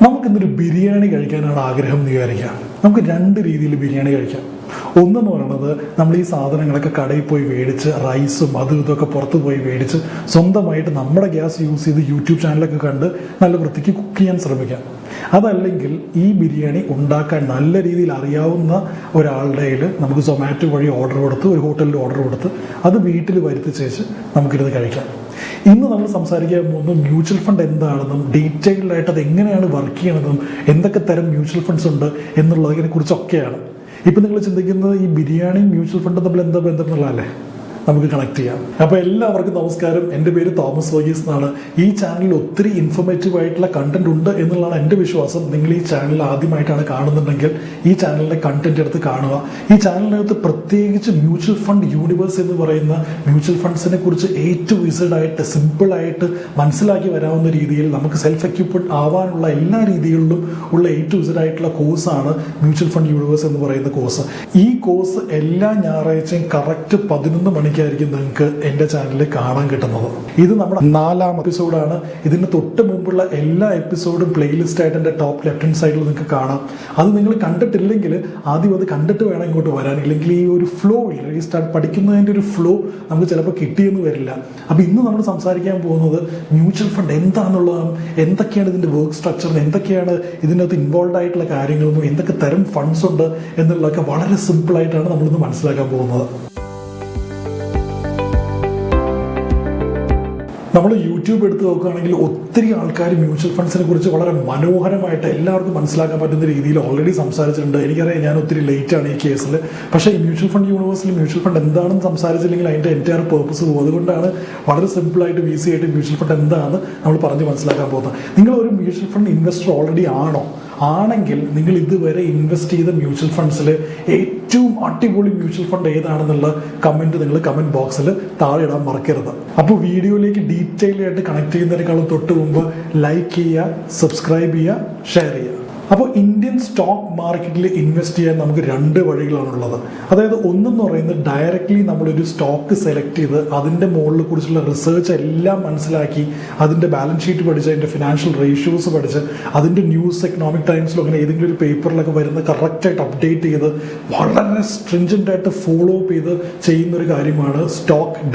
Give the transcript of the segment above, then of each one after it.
നമുക്കിന്നൊരു ബിരിയാണി കഴിക്കാനാണ് ആഗ്രഹം എന്ന് വിചാരിക്കുക. നമുക്ക് രണ്ട് രീതിയിൽ ബിരിയാണി കഴിക്കാം. ഒന്നെന്ന് പറയുന്നത് നമ്മൾ ഈ സാധനങ്ങളൊക്കെ കടയിൽ പോയി മേടിച്ച് റൈസും അതും ഇതൊക്കെ പുറത്ത് പോയി മേടിച്ച് സ്വന്തമായിട്ട് നമ്മുടെ ഗ്യാസ് യൂസ് ചെയ്ത് യൂട്യൂബ് ചാനലൊക്കെ കണ്ട് നല്ല വൃത്തിക്ക് കുക്ക് ചെയ്യാൻ ശ്രമിക്കാം. അതല്ലെങ്കിൽ ഈ ബിരിയാണി ഉണ്ടാക്കാൻ നല്ല രീതിയിൽ അറിയാവുന്ന ഒരാളുടെ കയ്യിൽ നമുക്ക് സൊമാറ്റോ വഴി ഓർഡർ കൊടുത്ത് ഒരു ഹോട്ടലിൽ ഓർഡർ കൊടുത്ത് അത് വീട്ടിൽ വരുത്തിച്ചേച്ച് നമുക്കിരുന്ന് കഴിക്കാം. ഇന്ന് നമ്മൾ സംസാരിക്കാൻ പോകുന്നത് മ്യൂച്വൽ ഫണ്ട് എന്താണെന്നും ഡീറ്റെയിൽഡ് ആയിട്ട് അത് എങ്ങനെയാണ് വർക്ക് ചെയ്യണതെന്നും എന്തൊക്കെ തരം മ്യൂച്വൽ ഫണ്ട്സ് ഉണ്ട് എന്നുള്ളതിനെ കുറിച്ചൊക്കെയാണ്. ഇപ്പം നിങ്ങൾ ചിന്തിക്കുന്നത് ഈ ബിരിയാണിയും മ്യൂച്വൽ ഫണ്ടും തമ്മിൽ എന്താ ബന്ധം എന്നുള്ളതല്ലേ? നമുക്ക് കണക്ട് ചെയ്യാം. അപ്പോൾ എല്ലാവർക്കും നമസ്കാരം. എൻ്റെ പേര് തോമസ് വർഗീസ് എന്നാണ്. ഈ ചാനലിൽ ഒത്തിരി ഇൻഫോർമേറ്റീവ് ആയിട്ടുള്ള കണ്ടന്റ് ഉണ്ട് എന്നുള്ളതാണ് എൻ്റെ വിശ്വാസം. നിങ്ങൾ ഈ ചാനൽ ആദ്യമായിട്ടാണ് കാണുന്നുണ്ടെങ്കിൽ ഈ ചാനലിൻ്റെ കണ്ടന്റ് എടുത്ത് കാണുക. ഈ ചാനലിനകത്ത് പ്രത്യേകിച്ച് മ്യൂച്വൽ ഫണ്ട് യൂണിവേഴ്സ് എന്ന് പറയുന്ന മ്യൂച്വൽ ഫണ്ട്സിനെ കുറിച്ച് ഏറ്റവും വിസിഡായിട്ട് സിമ്പിളായിട്ട് മനസ്സിലാക്കി വരാവുന്ന രീതിയിൽ നമുക്ക് സെൽഫ് എക്യുപ്ഡ് ആവാനുള്ള എല്ലാ രീതികളിലും ഉള്ള ഏറ്റവും വിസിഡായിട്ടുള്ള കോഴ്സാണ് മ്യൂച്വൽ ഫണ്ട് യൂണിവേഴ്സ് എന്ന് പറയുന്ന കോഴ്സ്. ഈ കോഴ്സ് എല്ലാ ഞായറാഴ്ചയും കറക്റ്റ് 11 മണിക്ക് ആയിരിക്കും നിങ്ങൾക്ക് എൻ്റെ ചാനലിൽ കാണാൻ കിട്ടുന്നത്. ഇത് നമ്മുടെ 4ാം എപ്പിസോഡാണ്. ഇതിന് തൊട്ട് മുമ്പുള്ള എല്ലാ എപ്പിസോഡും പ്ലേലിസ്റ്റ് ആയിട്ട് എൻ്റെ ടോപ്പ് ലെഫ്റ്റ് ഹാൻഡ് സൈഡിൽ നിങ്ങൾക്ക് കാണാം. അത് നിങ്ങൾ കണ്ടിട്ടില്ലെങ്കിൽ ആദ്യം അത് കണ്ടിട്ട് വേണം ഇങ്ങോട്ട് വരാൻ. ഇല്ലെങ്കിൽ ഈ ഒരു ഫ്ലോ ഇല്ല, ഈ സ്റ്റാർട്ട് പഠിക്കുന്നതിൻ്റെ ഒരു ഫ്ലോ നമുക്ക് ചിലപ്പോൾ കിട്ടിയെന്ന് വരില്ല. അപ്പോൾ ഇന്ന് നമ്മൾ സംസാരിക്കാൻ പോകുന്നത് മ്യൂച്വൽ ഫണ്ട് എന്താണെന്നുള്ളതും എന്തൊക്കെയാണ് ഇതിൻ്റെ വർക്ക് സ്ട്രക്ചർ, എന്തൊക്കെയാണ് ഇതിനകത്ത് ഇൻവോൾവ് ആയിട്ടുള്ള കാര്യങ്ങളൊന്നും, എന്തൊക്കെ തരം ഫണ്ട്സ് ഉണ്ട് എന്നുള്ളതൊക്കെ വളരെ സിമ്പിളായിട്ടാണ് നമ്മളിന്ന് മനസ്സിലാക്കാൻ പോകുന്നത്. നമ്മൾ യൂട്യൂബ് എടുത്ത് നോക്കുകയാണെങ്കിൽ ഒത്തിരി ആൾക്കാർ മ്യൂച്വൽ ഫണ്ട്സിനെ കുറിച്ച് വളരെ മനോഹരമായിട്ട് എല്ലാവർക്കും മനസ്സിലാക്കാൻ പറ്റുന്ന രീതിയിൽ ഓൾറെഡി സംസാരിച്ചിട്ടുണ്ട്. എനിക്കറിയാം ഞാൻ ഒത്തിരി ലേറ്റാണ് ഈ കേസിൽ. പക്ഷേ ഈ മ്യൂച്വൽ ഫണ്ട് യൂണിവേഴ്സിൽ മ്യൂച്വൽ ഫണ്ട് എന്താണെന്ന് സംസാരിച്ചില്ലെങ്കിൽ അതിൻ്റെ എൻറ്റയർ പേർപ്പസ് പോകും. അതുകൊണ്ടാണ് വളരെ സിമ്പിളായിട്ട് ഈസി ആയിട്ട് മ്യൂച്വൽ ഫണ്ട് എന്താണെന്ന് നമ്മൾ പറഞ്ഞ് മനസ്സിലാക്കാൻ പോകുന്നത്. നിങ്ങൾ ഒരു മ്യൂച്വൽ ഫണ്ട് ഇൻവെസ്റ്റർ ഓൾറെഡി ആണോ? ആണെങ്കിൽ നിങ്ങൾ ഇതുവരെ ഇൻവെസ്റ്റ് ചെയ്ത മ്യൂച്വൽ ഫണ്ട്സിൽ ഏറ്റവും അടിപൊളി മ്യൂച്വൽ ഫണ്ട് ഏതാണെന്നുള്ള കമൻറ്റ് നിങ്ങൾ കമൻറ്റ് ബോക്സിൽ താഴെ ഇടാൻ മറക്കരുത്. അപ്പോൾ വീഡിയോയിലേക്ക് ഡീറ്റെയിൽ ആയിട്ട് കണക്ട് ചെയ്യുന്നതിനേക്കാളും തൊട്ട് മുമ്പ് ലൈക്ക് ചെയ്യുക, സബ്സ്ക്രൈബ് ചെയ്യുക, ഷെയർ ചെയ്യുക. അപ്പോൾ ഇന്ത്യൻ സ്റ്റോക്ക് മാർക്കറ്റിൽ ഇൻവെസ്റ്റ് ചെയ്യാൻ നമുക്ക് 2 വഴികളാണുള്ളത്. അതായത് ഒന്നെന്ന് പറയുന്നത് ഡയറക്റ്റ്ലി നമ്മളൊരു സ്റ്റോക്ക് സെലക്ട് ചെയ്ത് അതിൻ്റെ മുകളിനെ കുറിച്ചുള്ള റിസർച്ച് എല്ലാം മനസ്സിലാക്കി അതിൻ്റെ ബാലൻസ് ഷീറ്റ് പഠിച്ച് അതിൻ്റെ ഫിനാൻഷ്യൽ റേഷ്യോസ് പഠിച്ച് അതിൻ്റെ ന്യൂസ് എക്കണോമിക് ടൈംസിലോ അങ്ങനെ ഏതെങ്കിലും ഒരു പേപ്പറിലൊക്കെ വരുന്ന കറക്റ്റായിട്ട് അപ്ഡേറ്റ് ചെയ്ത് വളരെ സ്ട്രിഞ്ചൻ്റ് ആയിട്ട് ഫോളോ അപ്പ് ചെയ്ത് ചെയ്യുന്നൊരു കാര്യമാണ്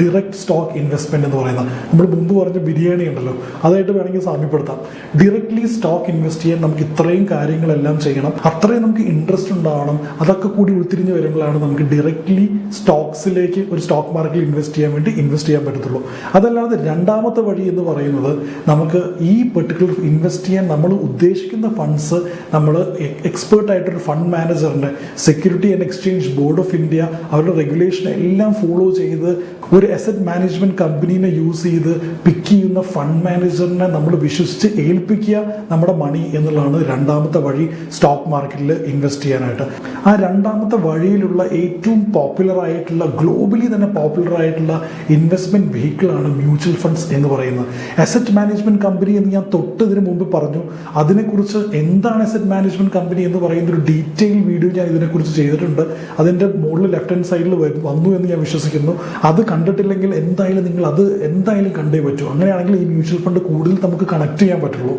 ഡിറക്റ്റ് സ്റ്റോക്ക് ഇൻവെസ്റ്റ്മെൻറ്റ് എന്ന് പറയുന്നത്. നമ്മൾ മുമ്പ് പറഞ്ഞ ബിരിയാണി ഉണ്ടല്ലോ, അതായിട്ട് വേണമെങ്കിൽ സാമ്യപ്പെടുത്താം. ഡിറക്റ്റ്ലി സ്റ്റോക്ക് ഇൻവെസ്റ്റ് ചെയ്യാൻ നമുക്ക് ഇത്രയും കാര്യങ്ങളെല്ലാം ചെയ്യണം, അത്രയും നമുക്ക് ഇൻട്രസ്റ്റ് ഉണ്ടാവണം. അതൊക്കെ കൂടി ഉൾത്തിരിഞ്ഞ് വരുമ്പോഴാണ് നമുക്ക് ഡയറക്റ്റ്ലി സ്റ്റോക്സിലേക്ക് ഒരു സ്റ്റോക്ക് മാർക്കറ്റിൽ ഇൻവെസ്റ്റ് ചെയ്യാൻ പറ്റത്തുള്ളൂ. അതല്ലാതെ രണ്ടാമത്തെ വഴി എന്ന് പറയുന്നത് നമുക്ക് ഈ പെർട്ടിക്കുലർ ഇൻവെസ്റ്റ് ചെയ്യാൻ നമ്മൾ ഉദ്ദേശിക്കുന്ന ഫണ്ട്സ് നമ്മൾ എക്സ്പേർട്ടായിട്ടൊരു ഫണ്ട് മാനേജറിൻ്റെ security and exchange board of India അവരുടെ റെഗുലേഷൻ എല്ലാം ഫോളോ ചെയ്ത് ഒരു അസറ്റ് മാനേജ്മെൻറ്റ് കമ്പനീനെ യൂസ് ചെയ്ത് പിക്ക് ചെയ്യുന്ന ഫണ്ട് മാനേജറിനെ നമ്മൾ വിശ്വസിച്ച് ഏൽപ്പിക്കുക നമ്മുടെ മണി എന്നുള്ളതാണ് രണ്ടാമത്തെ വഴി സ്റ്റോക്ക് മാർക്കറ്റിൽ ഇൻവെസ്റ്റ് ചെയ്യാനായിട്ട്. ആ രണ്ടാമത്തെ വഴിയിലുള്ള ഏറ്റവും പോപ്പുലർ ആയിട്ടുള്ള ഗ്ലോബലി തന്നെ പോപ്പുലർ ആയിട്ടുള്ള ഇൻവെസ്റ്റ്മെന്റ് വെഹിക്കിളാണ് മ്യൂച്വൽ ഫണ്ട്സ് എന്ന് പറയുന്നത്. അസറ്റ് മാനേജ്മെന്റ് കമ്പനി എന്ന് ഞാൻ ഇതിനു മുമ്പ് പറഞ്ഞു. അതിനെക്കുറിച്ച് എന്താണ് അസറ്റ് മാനേജ്മെന്റ് കമ്പനി എന്ന് പറയുന്ന ഒരു ഡീറ്റെയിൽ വീഡിയോ ഞാൻ ഇതിനെക്കുറിച്ച് ചെയ്തിട്ടുണ്ട്. അതിൻ്റെ മുകളിൽ ലെഫ്റ്റ് ഹാൻഡ് സൈഡിൽ വന്നു എന്ന് ഞാൻ വിശ്വസിക്കുന്നു. അത് കണ്ടിട്ടില്ലെങ്കിൽ എന്തായാലും നിങ്ങൾ അത് എന്തായാലും കണ്ടേ പറ്റൂ. അങ്ങനെയാണെങ്കിൽ ഈ മ്യൂച്വൽ ഫണ്ട് കൂടുതൽ നമുക്ക് കണക്ട് ചെയ്യാൻ പറ്റുള്ളൂ.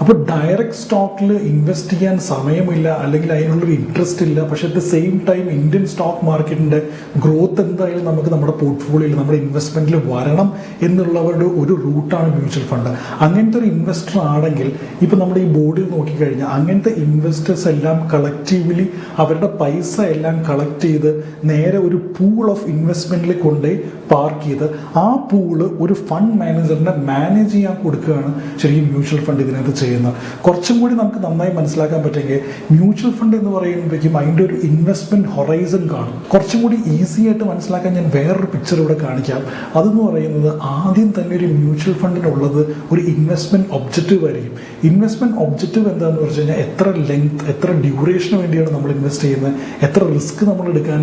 അപ്പോൾ ഡയറക്റ്റ് സ്റ്റോക്കിൽ ഇൻവെസ്റ്റ് ചെയ്യാൻ സമയമില്ല, അല്ലെങ്കിൽ അതിനുള്ളൊരു ഇൻട്രസ്റ്റ് ഇല്ല. പക്ഷേ at the same time Indian stock മാർക്കറ്റിൻ്റെ ഗ്രോത്ത് എന്തായാലും നമുക്ക് നമ്മുടെ പോർട്ട്ഫോളിയോയിൽ നമ്മുടെ ഇൻവെസ്റ്റ്മെൻറ്റിൽ വരണം എന്നുള്ളവരുടെ ഒരു റൂട്ടാണ് മ്യൂച്വൽ ഫണ്ട്. അങ്ങനത്തെ ഒരു ഇൻവെസ്റ്റർ ആണെങ്കിൽ ഇപ്പോൾ നമ്മുടെ ഈ ബോർഡിൽ നോക്കിക്കഴിഞ്ഞാൽ അങ്ങനത്തെ ഇൻവെസ്റ്റേഴ്സ് എല്ലാം കളക്റ്റീവ്ലി അവരുടെ പൈസ എല്ലാം കളക്ട് ചെയ്ത് നേരെ ഒരു പൂൾ ഓഫ് ഇൻവെസ്റ്റ്മെൻറ്റിൽ കൊണ്ടുപോയി പാർക്ക് ചെയ്ത് ആ പൂള് ഒരു ഫണ്ട് മാനേജറിനെ മാനേജ് ചെയ്യാൻ കൊടുക്കുകയാണ് ശരിക്കും മ്യൂച്വൽ ഫണ്ട് ഇതിനകത്ത് ചെയ്യുന്നത്. കുറച്ചും കൂടി നമുക്ക് നന്നായി മനസ്സിലാക്കാൻ പറ്റുമെങ്കിൽ മ്യൂച്വൽ ഫണ്ട് എന്ന് പറയുമ്പോഴേക്കും അതിൻ്റെ ഒരു ഇൻവെസ്റ്റ്മെന്റ് ഹൊറൈസൺ കാണും. കുറച്ചും കൂടി ഈസി ആയിട്ട് മനസ്സിലാക്കാൻ ഞാൻ വേറൊരു പിക്ചർ ഇവിടെ കാണിക്കാം. അതെന്ന് പറയുന്നത് ആദ്യം തന്നെ ഒരു മ്യൂച്വൽ ഫണ്ടിനുള്ളത് ഒരു ഇൻവെസ്റ്റ്മെന്റ് ഒബ്ജക്റ്റീവ് ആയിരിക്കും. ഇൻവെസ്റ്റ്മെന്റ് ഒബ്ജക്റ്റീവ് എന്താണെന്ന് വെച്ച് കഴിഞ്ഞാൽ എത്ര ലെങ്ത്, എത്ര ഡ്യൂറേഷന് വേണ്ടിയാണ് നമ്മൾ ഇൻവെസ്റ്റ് ചെയ്യുന്നത്, എത്ര റിസ്ക് നമ്മൾ എടുക്കാൻ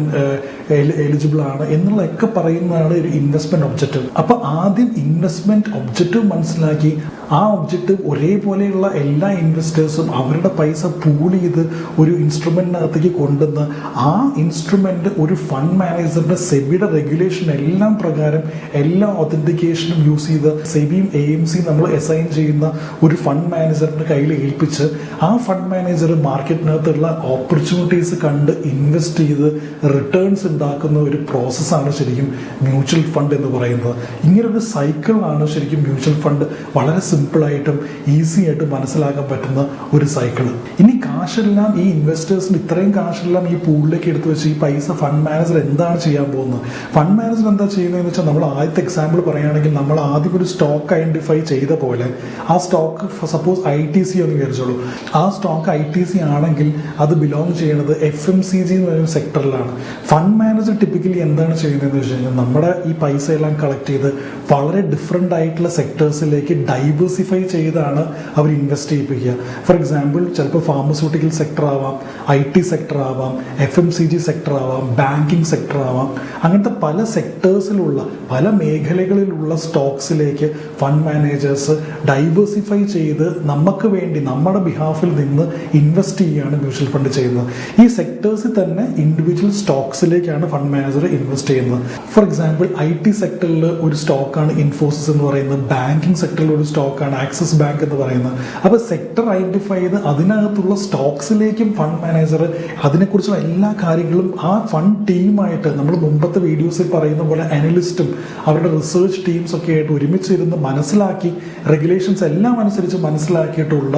എലിജിബിൾ ആണ് എന്നുള്ളതൊക്കെ പറയുന്നതാണ് ഒരു ഇൻവെസ്റ്റ്മെന്റ് ഒബ്ജക്റ്റീവ്. അപ്പോൾ ആദ്യം ഇൻവെസ്റ്റ്മെന്റ് ഒബ്ജക്റ്റീവ് മനസ്സിലാക്കി ആ ഒബ്ജക്റ്റീവ് ഒരേപോലെ ബാക്കിയുള്ള എല്ലാ ഇൻവെസ്റ്റേഴ്സും അവരുടെ പൈസ പൂൾ ചെയ്ത് ഒരു ഇൻസ്ട്രുമെന്റിനകത്തേക്ക് കൊണ്ടുവന്ന് ആ ഇൻസ്ട്രുമെന്റ് ഒരു ഫണ്ട് മാനേജറിന്റെ സെബിയുടെ റെഗുലേഷൻ എല്ലാം പ്രകാരം എല്ലാ ഒതന്റിക്കേഷനും യൂസ് ചെയ്ത് സെബിയും AMC നമ്മൾ അസൈൻ ചെയ്യുന്ന ഒരു ഫണ്ട് മാനേജറിന്റെ കയ്യിൽ ഏൽപ്പിച്ച് ആ ഫണ്ട് മാനേജർ മാർക്കറ്റിനകത്തുള്ള ഓപ്പർച്യൂണിറ്റീസ് കണ്ട് ഇൻവെസ്റ്റ് ചെയ്ത് റിട്ടേൺസ് ഉണ്ടാക്കുന്ന ഒരു പ്രോസസ്സാണ് ശരിക്കും മ്യൂച്വൽ ഫണ്ട് എന്ന് പറയുന്നത്. ഇങ്ങനൊരു സൈക്കിളാണ് ശരിക്കും മ്യൂച്വൽ ഫണ്ട് വളരെ സിമ്പിളായിട്ടും ഈസി ആയിട്ട് മനസ്സിലാക്കാൻ പറ്റുന്ന ഒരു സൈക്കിൾ. ഇനി കാശെല്ലാം ഈ ഇൻവെസ്റ്റേഴ്സിന് ഇത്രയും കാശെല്ലാം ഈ പൂളിലേക്ക് എടുത്തു വെച്ച് ഈ പൈസ ഫണ്ട് മാനേജർ എന്താണ് ചെയ്യാൻ പോകുന്നത്? ഫണ്ട് മാനേജർ എന്താ ചെയ്യുന്നതെന്ന് വെച്ചാൽ നമ്മൾ ആദ്യത്തെ എക്സാമ്പിൾ പറയുകയാണെങ്കിൽ നമ്മൾ ആദ്യം ഒരു സ്റ്റോക്ക് ഐഡന്റിഫൈ ചെയ്ത പോലെ ആ സ്റ്റോക്ക് സപ്പോസ് ITC എന്ന് വിചാരിച്ചോളൂ. ആ സ്റ്റോക്ക് ITC ആണെങ്കിൽ അത് ബിലോങ് ചെയ്യുന്നത് FMCG എന്ന് പറയുന്ന സെക്ടറിലാണ്. ഫണ്ട് മാനേജർ ടിപ്പിക്കലി എന്താണ് ചെയ്യുന്നതെന്ന് വെച്ച് കഴിഞ്ഞാൽ നമ്മുടെ ഈ പൈസ എല്ലാം കളക്ട് ചെയ്ത് വളരെ ഡിഫറെൻ്റ് ആയിട്ടുള്ള സെക്ടേഴ്സിലേക്ക് ഡൈവേഴ്സിഫൈ ചെയ്താണ് അവർ ഇൻവെസ്റ്റ് ചെയ്യിപ്പിക്കുക. ഫോർ എക്സാമ്പിൾ ചിലപ്പോൾ ഫാർമസ്യൂട്ടിക്കൽ സെക്ടർ ആവാം, IT സെക്ടർ ആവാം, FMCG സെക്ടർ ആവാം, ബാങ്കിങ് സെക്ടർ ആവാം. അങ്ങനത്തെ പല സെക്ടേഴ്സിലുള്ള പല മേഖലകളിലുള്ള സ്റ്റോക്സിലേക്ക് ഫണ്ട് മാനേജേഴ്സ് ഡൈവേഴ്സിഫൈ ചെയ്ത് നമുക്ക് വേണ്ടി നമ്മുടെ ബിഹാഫിൽ നിന്ന് ഇൻവെസ്റ്റ് ചെയ്യുകയാണ് മ്യൂച്വൽ ഫണ്ട് ചെയ്യുന്നത്. ഈ സെക്ടേഴ്സിൽ തന്നെ ഇൻഡിവിജ്വൽ സ്റ്റോക്സിലേക്കാണ് ഫണ്ട് മാനേജർ ഇൻവെസ്റ്റ് ചെയ്യുന്നത്. ഫോർ എക്സാമ്പിൾ IT സെക്ടറിൽ ഒരു സ്റ്റോക്കാണ് ഇൻഫോസിസ് എന്ന് പറയുന്നത്, ബാങ്കിങ് സെക്ടറിൽ ഒരു സ്റ്റോക്കാണ് ആക്സിസ് ബാങ്ക് എന്ന് പറയുന്നത്. അപ്പോൾ സെക്ടർ ഐഡന്റിഫൈ ചെയ്ത് അതിനകത്തുള്ള സ്റ്റോക്സിലേക്കും ഫണ്ട് മാനേജർ അതിനെക്കുറിച്ചുള്ള എല്ലാ കാര്യങ്ങളും ആ ഫണ്ട് ടീമായിട്ട് നമ്മൾ മുമ്പത്തെ വീഡിയോസിൽ പറയുന്ന പോലെ അനലിസ്റ്റും അവരുടെ റിസർച്ച് ടീംസ് ഒക്കെ ആയിട്ട് ഒരുമിച്ചിരുന്ന് മനസ്സിലാക്കി റെഗുലേഷൻസ് എല്ലാം അനുസരിച്ച് മനസ്സിലാക്കിയിട്ടുള്ള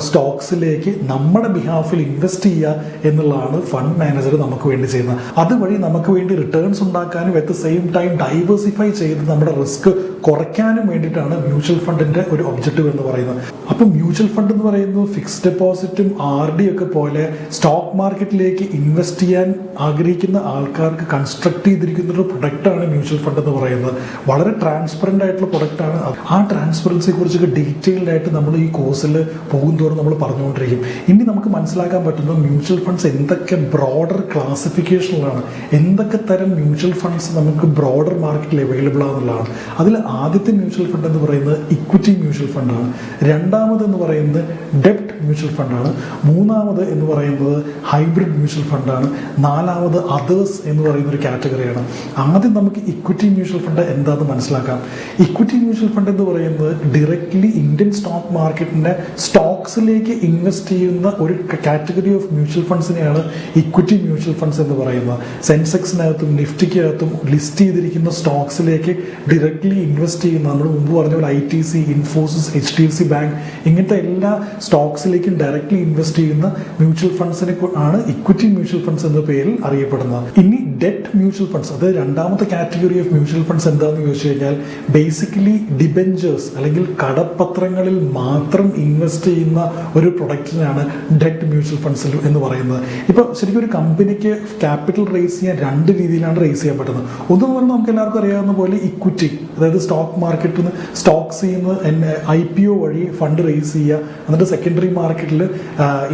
സ്റ്റോക്സിലേക്ക് നമ്മുടെ ബിഹാഫിൽ ഇൻവെസ്റ്റ് ചെയ്യുക എന്നുള്ളതാണ് ഫണ്ട് മാനേജർ നമുക്ക് വേണ്ടി ചെയ്യുന്നത്. അതുവഴി നമുക്ക് വേണ്ടി റിട്ടേൺസ് ഉണ്ടാക്കാനും at the same time diversify ചെയ്ത് നമ്മുടെ റിസ്ക് കുറയ്ക്കാനും വേണ്ടിയിട്ടാണ് മ്യൂച്വൽ ഫണ്ടിന്റെ ഒരു ഒബ്ജക്റ്റീവ് എന്ന് പറയുന്നത്. അപ്പം മ്യൂച്വൽ ഫണ്ട് എന്ന് പറയുന്നത് ഫിക്സ്ഡ് ഡെപ്പോസിറ്റും RD ഒക്കെ പോലെ സ്റ്റോക്ക് മാർക്കറ്റിലേക്ക് ഇൻവെസ്റ്റ് ചെയ്യാൻ ആഗ്രഹിക്കുന്ന ആൾക്കാർക്ക് കൺസ്ട്രക്ട് ചെയ്തിരിക്കുന്ന ഒരു പ്രൊഡക്റ്റാണ് മ്യൂച്വൽ ഫണ്ട് എന്ന് പറയുന്നത്. വളരെ ട്രാൻസ്പെറന്റ് ആയിട്ടുള്ള പ്രൊഡക്റ്റാണ്. ആ ട്രാൻസ്പെറൻസിയെ കുറിച്ചൊക്കെ ഡീറ്റെയിൽഡ് ആയിട്ട് നമ്മൾ ഈ കോഴ്സിൽ പോകുന്തോറും നമ്മൾ പറഞ്ഞുകൊണ്ടിരിക്കും. ഇനി നമുക്ക് മനസ്സിലാക്കാൻ പറ്റുന്നത് മ്യൂച്വൽ ഫണ്ട്സ് എന്തൊക്കെ ബ്രോഡർ ക്ലാസിഫിക്കേഷനിലാണ്, എന്തൊക്കെ തരം മ്യൂച്വൽ ഫണ്ട്സ് നമുക്ക് ബ്രോഡർ മാർക്കറ്റിൽ അവൈലബിൾ ആണെന്നുള്ളതാണ്. അതിൽ ആദ്യത്തെ മ്യൂച്വൽ ഫണ്ട് എന്ന് പറയുന്നത് ഇക്വിറ്റി മ്യൂച്വൽ ഫണ്ടാണ്. രണ്ടാമത് എന്ന് പറയുന്നത് ഡെപ്റ്റ് മ്യൂച്വൽ ഫണ്ടാണ്. മൂന്നാമത് എന്ന് പറയുന്നത് ഹൈബ്രിഡ് മ്യൂച്വൽ ഫണ്ടാണ്. നാലാമത് അതേഴ്സ് എന്ന് പറയുന്ന ഒരു കാറ്റഗറിയാണ്. ആദ്യം നമുക്ക് ഇക്വിറ്റി മ്യൂച്വൽ ഫണ്ട് എന്താണെന്ന് മനസ്സിലാക്കാം. ഇക്വിറ്റി മ്യൂച്വൽ ഫണ്ട് എന്ന് പറയുന്നത് ഡയറക്ട്ലി ഇന്ത്യൻ സ്റ്റോക്ക് മാർക്കറ്റിന്റെ സ്റ്റോക്സിലേക്ക് ഇൻവെസ്റ്റ് ചെയ്യുന്ന ഒരു കാറ്റഗറി ഓഫ് മ്യൂച്വൽ ഫണ്ട്സിനെയാണ് ഇക്വിറ്റി മ്യൂച്വൽ ഫണ്ട്സ് എന്ന് പറയുന്നത്. സെൻസെക്സിനകത്തും നിഫ്റ്റിക്കകത്തും ലിസ്റ്റ് ചെയ്തിരിക്കുന്ന സ്റ്റോക്സിലേക്ക് ഡയറക്ട്ലി ഇൻവെസ്റ്റ് ചെയ്യുന്ന, നമ്മൾ മുമ്പ് പറഞ്ഞ പോലെ ITC, ഇൻഫോസിസ്, HDFC ബാങ്ക് ഇങ്ങനത്തെ എല്ലാ സ്റ്റോക്സിലേക്കും ഡയറക്ട്ലി ഇൻവെസ്റ്റ് ചെയ്യുന്ന മ്യൂച്വൽ ഫണ്ട്സിനെ ആണ് ഇക്വിറ്റി മ്യൂച്വൽ ഫണ്ട്സ് എന്ന പേരിൽ അറിയപ്പെടുന്നത്. ഇനി ഡെറ്റ് മ്യൂച്വൽ ഫണ്ട്സ്, അത് രണ്ടാമത്തെ കാറ്റഗറി ഓഫ് മ്യൂച്വൽ ഫണ്ട്സ് എന്താണെന്ന് ചോദിച്ചു കഴിഞ്ഞാൽ ബേസിക്കലി ഡിബെഞ്ചേഴ്സ് അല്ലെങ്കിൽ കടപ്പത്രങ്ങളിൽ മാത്രം ഇൻവെസ്റ്റ് ചെയ്യുന്ന ഒരു പ്രൊഡക്റ്റിനാണ് ഡെറ്റ് മ്യൂച്വൽ ഫണ്ട്സ് എന്ന് പറയുന്നത്. ഇപ്പോൾ ശരിക്കും ഒരു കമ്പനിക്ക് ക്യാപിറ്റൽ റേസ് ചെയ്യാൻ രണ്ട് രീതിയിലാണ് റേസ് ചെയ്യാൻ പറ്റുന്നത്. ഒന്നെന്ന് പറഞ്ഞാൽ നമുക്ക് എല്ലാവർക്കും അറിയാവുന്ന പോലെ ഇക്വിറ്റി, അതായത് സ്റ്റോക്ക് മാർക്കറ്റിൽ നിന്ന് സ്റ്റോക്സ് ചെയ്യുന്ന IPO വഴി ഫണ്ട് റേസ് ചെയ്യുക, എന്നിട്ട് സെക്കൻഡറി മാർക്കറ്റിൽ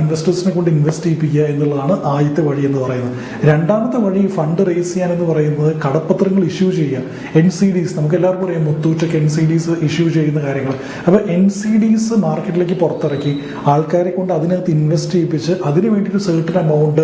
ഇൻവെസ്റ്റേഴ്സിനെ കൊണ്ട് ഇൻവെസ്റ്റ് ചെയ്യിപ്പിക്കുക എന്നുള്ളതാണ് ആദ്യത്തെ വഴി എന്ന് പറയുന്നത്. രണ്ടാമത്തെ വഴി ഫണ്ട് റേസ് ചെയ്യാൻ എന്ന് പറയുന്നത് കടപ്പത്രങ്ങൾ ഇഷ്യൂ ചെയ്യുക, NCDs. നമുക്ക് എല്ലാവർക്കും അറിയാം മുത്തൂറ്റൊക്കെ NCDs ഇഷ്യൂ ചെയ്യുന്ന കാര്യങ്ങൾ. അപ്പോൾ NCDs മാർക്കറ്റിലേക്ക് പുറത്തിറക്കി ആൾക്കാരെ കൊണ്ട് അതിനകത്ത് ഇൻവെസ്റ്റ് ചെയ്യിപ്പിച്ച് അതിന് വേണ്ടിയിട്ട് സെർട്ടൻ എമൗണ്ട്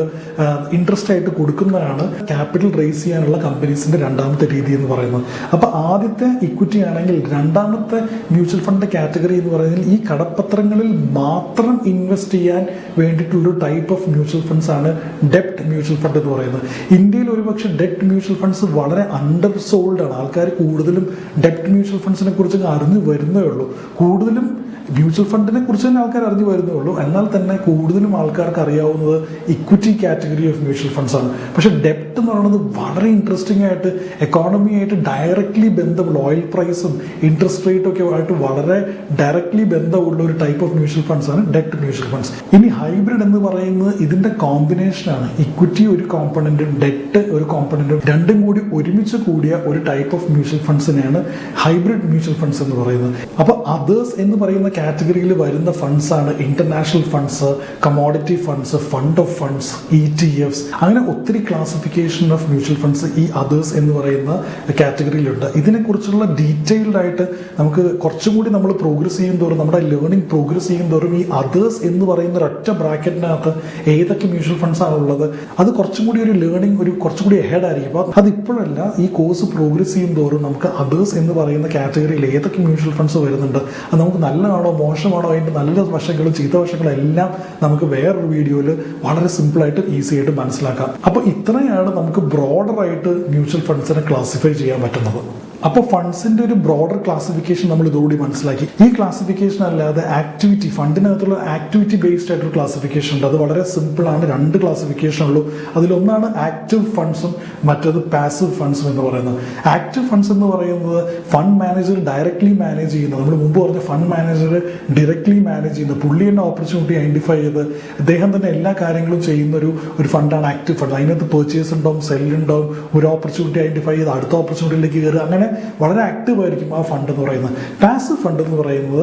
ഇൻട്രസ്റ്റ് ആയിട്ട് കൊടുക്കുന്നതാണ് ക്യാപിറ്റൽ റേസ് ചെയ്യാനുള്ള കമ്പനീസിന്റെ രണ്ടാമത്തെ രീതി എന്ന് പറയുന്നത്. അപ്പോൾ ആദ്യത്തെ ഇക്വിറ്റി ആണെങ്കിൽ രണ്ടാമത്തെ മ്യൂച്വൽ ഫണ്ട് കാറ്റഗറി എന്ന് പറയുന്നത് ഈ കടപ്പത്രങ്ങളിൽ മാത്രം ഇൻവെസ്റ്റ് ചെയ്യാൻ വേണ്ടിയിട്ടുള്ളൊരു ടൈപ്പ് ഓഫ് മ്യൂച്വൽ ഫണ്ട്സ് ആണ് ഡെപ്റ്റ് മ്യൂച്വൽ ഫണ്ട് എന്ന് പറയുന്നത്. ഇന്ത്യയിൽ ഒരുപക്ഷെ ഡെപ്റ്റ് മ്യൂച്വൽ ഫണ്ട്സ് വളരെ അണ്ടർ സോൾഡ് ആണ്. ആൾക്കാർ കൂടുതലും ഡെപ്റ്റ് മ്യൂച്വൽ ഫണ്ട്സിനെ കുറിച്ച് അറിഞ്ഞു വരുന്നേ ഉള്ളൂ. കൂടുതലും മ്യൂച്വൽ ഫണ്ടിനെ കുറിച്ച് തന്നെ ആൾക്കാർ അറിഞ്ഞു വരുന്നേ ഉള്ളൂ. എന്നാൽ തന്നെ കൂടുതലും ആൾക്കാർക്ക് അറിയാവുന്നത് equity category of mutual funds ആണ്. പക്ഷെ ഡെപ്റ്റ് എന്ന് പറയുന്നത് വളരെ ഇൻട്രസ്റ്റിംഗ് ആയിട്ട് എക്കോണമിയായിട്ട് ഡയറക്ട്ലി ബന്ധമുള്ള, ഓയിൽ പ്രൈസും ഇൻട്രസ്റ്റ് റേറ്റും ഒക്കെ ആയിട്ട് വളരെ ഡയറക്ട്ലി ബന്ധമുള്ള ഒരു ടൈപ്പ് ഓഫ് മ്യൂച്വൽ ഫണ്ട്സ് ആണ് ഡെപ്റ്റ് മ്യൂച്വൽ ഫണ്ട്സ്. ഇനി ഹൈബ്രിഡ് എന്ന് പറയുന്നത് ഇതിന്റെ കോമ്പിനേഷനാണ്. ഇക്വിറ്റി ഒരു കോമ്പണന്റും ഡെപ്റ്റ് ഒരു കോമ്പണന്റും രണ്ടും കൂടി ഒരുമിച്ച് കൂടിയ ഒരു ടൈപ്പ് ഓഫ് മ്യൂച്വൽ ഫണ്ട്സിനെയാണ് ഹൈബ്രിഡ് മ്യൂച്വൽ ഫണ്ട്സ് എന്ന് പറയുന്നത്. അപ്പൊ അതേഴ്സ് എന്ന് പറയുന്ന കാറ്റഗറിയിൽ വരുന്ന ഫണ്ട്സ് ആണ് international funds, commodity funds, fund of funds, ETFs, അങ്ങനെ ഒത്തിരി ക്ലാസിഫിക്കേഷൻ ഓഫ് മ്യൂച്വൽ ഫണ്ട്സ് ഈ അതേഴ്സ് എന്ന് പറയുന്ന കാറ്റഗറിയിലുണ്ട്. ഇതിനെക്കുറിച്ചുള്ള ഡീറ്റെയിൽഡ് ആയിട്ട് നമുക്ക് കുറച്ചും കൂടി നമ്മൾ പ്രോഗ്രസ് ചെയ്യും തോറും, നമ്മുടെ ലേണിംഗ് പ്രോഗ്രസ് ചെയ്യും തോറും ഈ അതേഴ്സ് എന്ന് പറയുന്ന ഒരൊറ്റ ബ്രാക്കറ്റിനകത്ത് ഏതൊക്കെ മ്യൂച്വൽ ഫണ്ട്സ് ആണുള്ളത് അത് കുറച്ചും കൂടി ഒരു ലേണിംഗ് കുറച്ചും കൂടി ഹെഡ് ആയിരിക്കും. അപ്പോൾ അതിപ്പോഴല്ല, ഈ കോഴ്സ് പ്രോഗ്രസ് ചെയ്യും തോറും നമുക്ക് അതേഴ്സ് എന്ന് പറയുന്ന കാറ്റഗറിയിൽ ഏതൊക്കെ മ്യൂച്വൽ ഫണ്ട്സ് വരുന്നുണ്ട്, അത് നമുക്ക് നല്ലതാണോ മോശമാണോ, അതിൻ്റെ നല്ല വശങ്ങളും ചീത്ത വശങ്ങളും എല്ലാം നമുക്ക് വേറൊരു വീഡിയോയിൽ വളരെ സിമ്പിളായിട്ട് ഈസി ആയിട്ട് മനസ്സിലാക്കാം. അപ്പോൾ ഇത്രയാണ് നമുക്ക് ബ്രോഡറായിട്ട് മ്യൂച്വൽ ഫണ്ട്സിനെ ക്ലാസിഫൈ ചെയ്യാൻ പറ്റുന്നത്. അപ്പോൾ ഫണ്ട്സിന്റെ ഒരു ബ്രോഡർ ക്ലാസിഫിക്കേഷൻ നമ്മൾ ഇതോടുകൂടി മനസ്സിലാക്കി. ഈ ക്ലാസിഫിക്കേഷൻ അല്ലാതെ ആക്ടിവിറ്റി, ഫണ്ടിനകത്തുള്ള ആക്ടിവിറ്റി ബേസ്ഡ് ആയിട്ടൊരു ക്ലാസിഫിക്കേഷൻ ഉണ്ട്. അത് വളരെ സിമ്പിൾ ആണ്. 2 ക്ലാസിഫിക്കേഷൻ ഉള്ളൂ. അതിലൊന്നാണ് ആക്റ്റീവ് ഫണ്ട്സും മറ്റത് പാസീവ് ഫണ്ട്സും എന്ന് പറയുന്നത്. ആക്റ്റീവ് ഫണ്ട്സ് എന്ന് പറയുന്നത് ഫണ്ട് മാനേജർ ഡയറക്ട്ലി മാനേജ് ചെയ്യുന്നത്. നമ്മൾ മുമ്പ് പറഞ്ഞ ഫണ്ട് മാനേജർ ഡയറക്ട്ലി മാനേജ് ചെയ്യുന്നത്, പുള്ളി തന്നെ ഓപ്പർച്യൂണിറ്റി ഐഡന്റിഫൈ ചെയ്ത് അദ്ദേഹം തന്നെ എല്ലാ കാര്യങ്ങളും ചെയ്യുന്ന ഒരു ഫണ്ടാണ് ആക്റ്റീവ് ഫണ്ട്. അതിനകത്ത് പെർച്ചേസ് ഉണ്ടാവും, സെല്ലുണ്ടാവും, ഒരു ഓപ്പർച്യൂണിറ്റി ഐഡന്റിഫൈ ചെയ്ത് അടുത്ത ഓപ്പർച്യൂണിറ്റിയിലേക്ക് കയറുക, അങ്ങനെ വളരെ ആക്റ്റീവ് ആയിരിക്കും ആ ഫണ്ട് എന്ന് പറയുന്നത്. പാസീവ് ഫണ്ട് എന്ന് പറയുന്നത്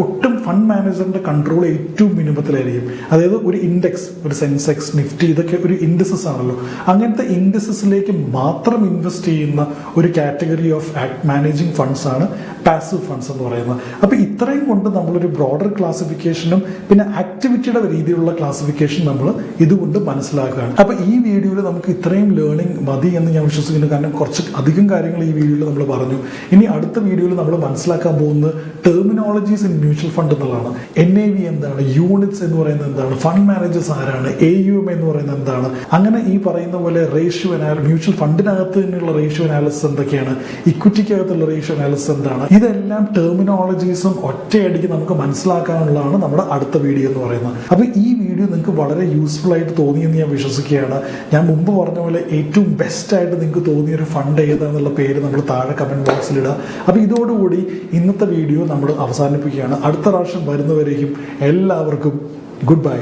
ഒട്ടും ഫണ്ട് മാനേജറിന്റെ കൺട്രോൾ ഏറ്റവും മിനിമത്തിലായിരിക്കും. അതായത് ഒരു ഇൻഡെക്സ്, ഒരു സെൻസെക്സ്, നിഫ്റ്റി, ഇതൊക്കെ ഒരു ഇൻഡെക്സസ് ആണല്ലോ. അങ്ങനത്തെ ഇൻഡെക്സസിലേക്ക് മാത്രം ഇൻവെസ്റ്റ് ചെയ്യുന്ന ഒരു കാറ്റഗറി ഓഫ് മാനേജിങ് ഫണ്ട്സ് ആണ് പാസീവ് ഫണ്ട്സ് എന്ന് പറയുന്നത്. അപ്പോൾ ഇത്രയും കൊണ്ട് നമ്മളൊരു ബ്രോഡർ ക്ലാസിഫിക്കേഷനും പിന്നെ ആക്ടിവിറ്റിയുടെ രീതിയിലുള്ള ക്ലാസിഫിക്കേഷൻ നമ്മൾ ഇതുകൊണ്ട് മനസ്സിലാക്കുകയാണ്. അപ്പോൾ ഈ വീഡിയോയിൽ നമുക്ക് ഇത്രയും ലേണിംഗ് മതി എന്ന് ഞാൻ വിശ്വസിക്കുന്നു. കാരണം കുറച്ച് അധികം കാര്യങ്ങൾ ഈ വീഡിയോയിൽ നമ്മൾ പറഞ്ഞു. ഇനി അടുത്ത വീഡിയോയിൽ നമ്മൾ മനസ്സിലാക്കാൻ പോകുന്നത് ടെർമിനോളജീസ് ഇൻ മ്യൂച്വൽ ഫണ്ട് എന്നുള്ളതാണ്. NAV എന്താണ്, യൂണിറ്റ്സ് എന്ന് പറയുന്നത് എന്താണ്, ഫണ്ട് മാനേജേഴ്സ് ആരാണ്, AUM എന്ന് പറയുന്നത് എന്താണ്, അങ്ങനെ ഈ പറയുന്ന പോലെ റേഷ്യോ മ്യൂച്വൽ ഫണ്ടിനകത്ത് തന്നെയുള്ള റേഷ്യോ അനാലിസിസ് എന്തൊക്കെയാണ്, ഇക്വിറ്റിക്കകത്തുള്ള റേഷ്യോ അനാലിസിസ് എന്താണ്, ഇതെല്ലാം ടെർമിനോളജീസും ഒറ്റയടിക്ക് നമുക്ക് മനസ്സിലാക്കാനുള്ളതാണ് നമ്മുടെ അടുത്ത വീഡിയോ എന്ന് പറയുന്നത്. അപ്പോൾ ഈ വീഡിയോ നിങ്ങൾക്ക് വളരെ യൂസ്ഫുൾ ആയിട്ട് തോന്നിയെന്ന് ഞാൻ വിശ്വസിക്കുകയാണ്. ഞാൻ മുമ്പ് പറഞ്ഞ പോലെ ഏറ്റവും ബെസ്റ്റ് ആയിട്ട് നിങ്ങൾക്ക് തോന്നിയ ഒരു ഫണ്ട് ഏതാണെന്നുള്ള പേര് നമ്മൾ താഴെ കമന്റ് ബോക്സിൽ ഇടുക. അപ്പോൾ ഇതോടുകൂടി ഇന്നത്തെ വീഡിയോ നമ്മൾ അവസാനിപ്പിക്കുകയാണ്. അടുത്ത പ്രാവശ്യം വരുന്നവരേക്കും എല്ലാവർക്കും ഗുഡ് ബൈ.